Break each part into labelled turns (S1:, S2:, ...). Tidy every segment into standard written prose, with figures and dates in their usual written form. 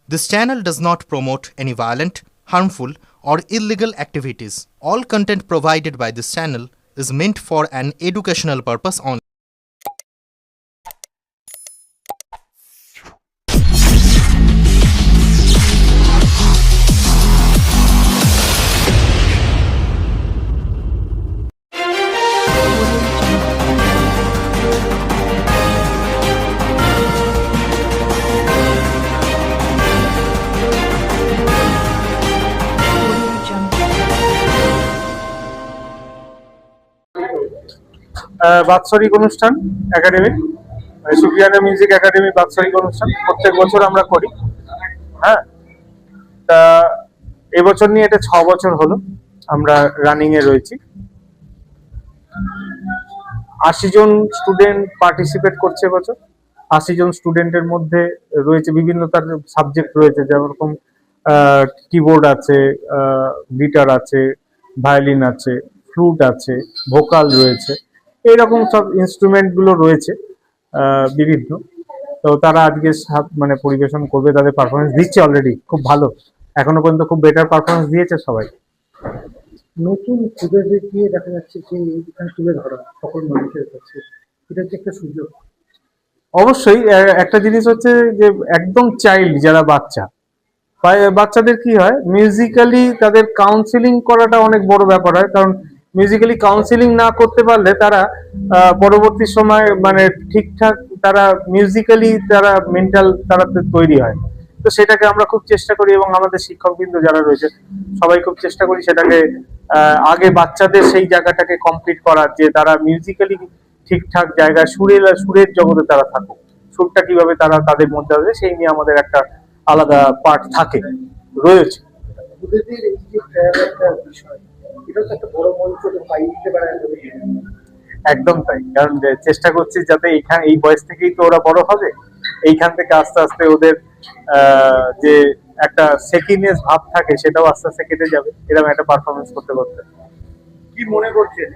S1: This channel does not promote any violent, harmful, or illegal activities. All content provided by this channel is meant for an educational purpose only.
S2: বাৎসরিক অনুষ্ঠান academy, সুফিয়ানা music academy বাৎসরিক অনুষ্ঠান প্রত্যেক বছর আমরা করি। হ্যাঁ, তা এবছর নিয়ে এটা 6 বছর হলো আমরা রানিং এ রয়েছি। 80 জন স্টুডেন্ট পার্টিসিপেট করছে এবছর। 80 জন স্টুডেন্টের মধ্যে রয়েছে বিভিন্ন তার সাবজেক্ট রয়েছে, যেরকম কিবোর্ড আছে, গিটার আছে, ভায়োলিন আছে, ফ্লুট আছে, ভোকাল রয়েছে, এইরকম সব ইনস্ট্রুমেন্ট গুলো রয়েছে বিভিন্ন। তো তারা আজকে মানে পরিবেশন করবে, তাদের পারফরমেন্স দিচ্ছে অলরেডি খুব ভালো, এখনো পর্যন্ত খুব বেটার পারফরমেন্স দিয়েছে সবাই।
S3: নতুন খুদেদের দিয়ে দেখা যাচ্ছে যে এখানে তুলে ধরা সকল মানুষের কাছে, এটা হচ্ছে একটা সুযোগ।
S2: অবশ্যই একটা জিনিস হচ্ছে যে একদম চাইল্ড যারা বাচ্চাদের কি হয়, মিউজিক্যালি তাদের কাউন্সিলিং করাটা অনেক বড় ব্যাপার হয়। কারণ মিউজিক্যালি কাউন্সিলিং না করতে পারলে তারা পরবর্তী সময় মানে ঠিকঠাক তারা মিউজিক্যালি তারা মেন্টাল তারা তৈরি হয়। তো সেটাকে আমরা খুব চেষ্টা করি, এবং আমাদের শিক্ষকবৃন্দ যারা রয়েছে সবাই খুব চেষ্টা করি সেটাকে আগে বাচ্চাদের সেই জায়গাটাকে কমপ্লিট করার, যে তারা মিউজিক্যালি ঠিকঠাক জায়গায় সুরের জগতে তারা থাকুক, সুরটা কিভাবে তারা তাদের মধ্যে আসবে সেই নিয়ে আমাদের একটা আলাদা পার্ট থাকে রয়েছে।
S3: খুদেদের এই যে খেলার একটা বিষয়, এটা তো একটা বড় মঞ্চ পাই দিতে পারে।
S2: একদম তাই, কারণ চেষ্টা করছি যাতে এইখানে এই বয়স থেকেই তো ওরা বড় হবে, এইখান থেকে আস্তে আস্তে ওদের যে একটা সেকিনেস ভাব থাকে সেটাও আস্তে আস্তে কেটে যাবে এরকম একটা পারফরমেন্স করতে করতে।
S3: কি মনে করছেন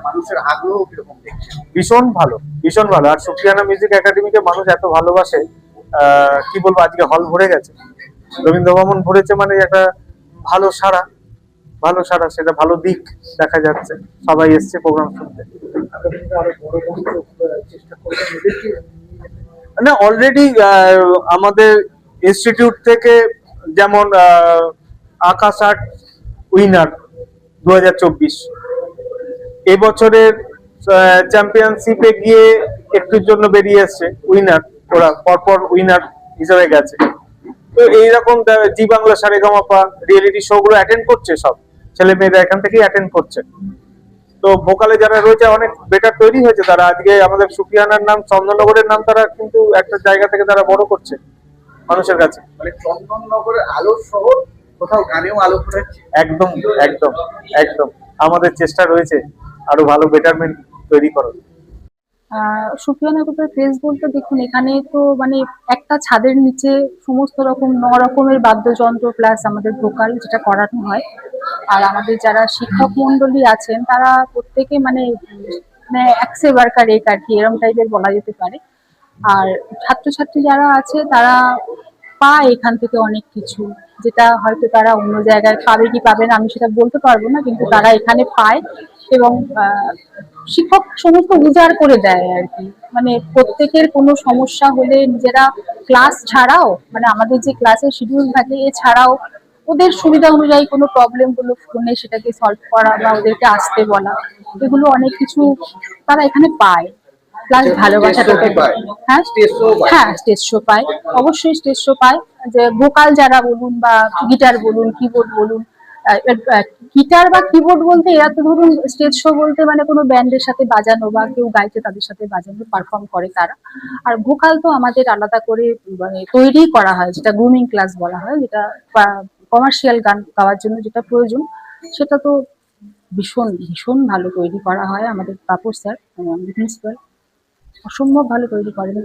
S3: মানুষের আগ্রহ কিরকম দেখছেন?
S2: ভীষণ ভালো, ভীষণ ভালো। আর সুফিয়ানা মিউজিক একাডেমিকে মানুষ এত ভালোবাসে, কি বলবো, আজকে হল ভরে গেছে, রবীন্দ্র ভবন ভরেছে, মানে একটা ভালো সাড়া, ভালো সাড়া, সেটা ভালো দিক দেখা যাচ্ছে। সবাই এসছে প্রোগ্রাম শুনতে।
S3: আরো বড় মঞ্চ চেষ্টা করবেন এদেরকে?
S2: না, অলরেডি আমাদের ইনস্টিটিউট থেকে যেমন আকাশ আর্ট উইনার 2024 এবছরের চ্যাম্পিয়নশিপে গিয়ে একটুর জন্য বেরিয়ে এসছে উইনার, ওরা পরপর উইনার হিসেবে গেছে। তো এইরকম জি বাংলা সারেগামাপা রিয়েলিটি শো গুলো অ্যাটেন্ড করছে, সব ছেলে মেয়েরা এখান থেকেই অ্যাটেন্ড করছে। তো ভোকালে যারা রয়েছে অনেক বেটার তৈরি হয়েছে তারা। আজকে আমাদের সুফিয়ানার নাম, চন্দননগরের নাম তারা কিন্তু একটা জায়গা থেকে তারা বড় করছে মানুষের কাছে।
S3: মানে চন্দননগরের আলোর শহর, কোথাও গানেও আলো ফোটাচ্ছে।
S2: একদম একদম একদম, আমাদের চেষ্টা রয়েছে আরো ভালো বেটারমেন্ট তৈরি করার।
S4: সুফিয়ানা গ্রুপের ক্রেজ বলতে দেখুন, এখানে তো মানে একটা ছাদের নিচে সমস্ত রকম 9 রকমের বাদ্যযন্ত্র প্লাস আমাদের ভোকাল যেটা করানো হয়। আর আমাদের যারা শিক্ষক মন্ডলী আছেন তারা প্রত্যেকে মানে অ্যাক্সে ওয়ার্কার আর কি, এরকম টাইপের বলা যেতে পারে। আর ছাত্রছাত্রী যারা আছে তারা পায় এখান থেকে অনেক কিছু, যেটা হয়তো তারা অন্য জায়গায় পাবে কি পাবে না আমি সেটা বলতে পারবো না, কিন্তু তারা এখানে পায়। এবং শিক্ষক সমস্ত উজাড় করে দেয় আর কি। মানে প্রত্যেকের কোনো সমস্যা হলে নিজেরা ক্লাস ছাড়াও, মানে আমাদের যে ক্লাসের শিডিউল থাকে এছাড়াও ওদের সুবিধা অনুযায়ী কোনো প্রবলেম গুলো ফোনে সেটাকে সলভ করা বা ওদেরকে আসতে বলা, এগুলো অনেক কিছু তারা এখানে পায়। প্লাস ভালোবাসাটাকে হ্যাঁ হ্যাঁ স্টেজ শো পায়, অবশ্যই স্টেজ শো পায়। যে ভোকাল যারা বলুন বা গিটার বলুন, কিবোর্ড বলুন, গিটার বা কিবোর্ড বলতে এরা তো ধরুন স্টেজ শো বলতে মানে কোনো ব্যান্ডের সাথে বাজানো বা কেউ গাইতে তাদের সাথে বাজানো পারফর্ম করে তারা। আর ভোকাল তো আমাদের আলাদা করে মানে তৈরি করা হয়, যেটা গ্রুমিং ক্লাস বলা হয়, যেটা কমার্শিয়াল গান গাওয়ার জন্য যেটা প্রয়োজন সেটা তো ভীষণ ভীষণ ভালো তৈরি করা হয়। আমাদের পাপড় স্যার প্রিন্সিপাল অসম্ভব ভালো তৈরি করেন।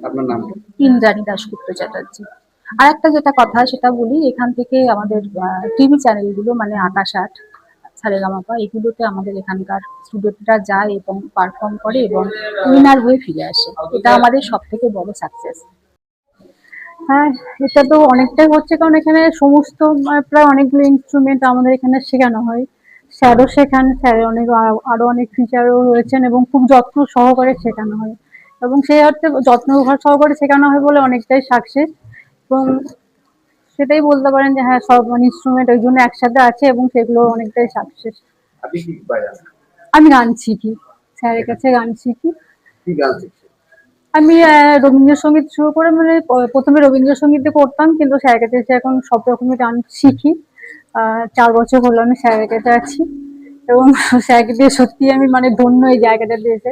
S3: আপনার নাম?
S4: ইন্দ্রাণী দাশগুপ্ত চ্যাটার্জি। আর একটা যেটা কথা সেটা বলি, এখান থেকে আমাদের টিভি চ্যানেলগুলো মানে আকাশ আট, সারেগামাপা, এগুলোতে আমাদের এখানকার স্টুডেন্টরা যায় এবং পারফর্ম করে এবং উইনার হয়ে ফিরে আসে। এটা আমাদের সব থেকে বড় সাকসেস। হ্যাঁ, এটা তো অনেকটাই হচ্ছে, কারণ এখানে সমস্ত প্রায় অনেকগুলো ইনস্ট্রুমেন্ট আমাদের এখানে শেখানো হয়। স্যারও শেখান, স্যারের অনেক আরো অনেক টিচারও রয়েছেন এবং খুব যত্ন সহকারে শেখানো হয়, এবং সেই অর্থে যত্ন সহকারে শেখানো হয় বলে অনেকটাই সাকসেস। এবং সেটাই বলতে পারেন যে হ্যাঁ, সব মানে ইনস্ট্রুমেন্ট ওই জন্য একসাথে আছে এবং সেগুলো অনেকটাই সাকসেস।
S3: আপনি কি বাজান?
S4: আমি গান শিখি, স্যারের কাছে গান শিখি।
S3: কি গান শিখছেন?
S4: আমি রবীন্দ্রসঙ্গীত শুরু করে মানে প্রথমে রবীন্দ্রসঙ্গীতে করতাম, কিন্তু স্যারের কাছে এসে এখন সব রকমের গান শিখি। 4 বছর হলো আমি স্যারের কাছে আছি, এবং স্যারকে দিয়ে সত্যি আমি মানে ধন্য এই জায়গাটা দিয়েছে।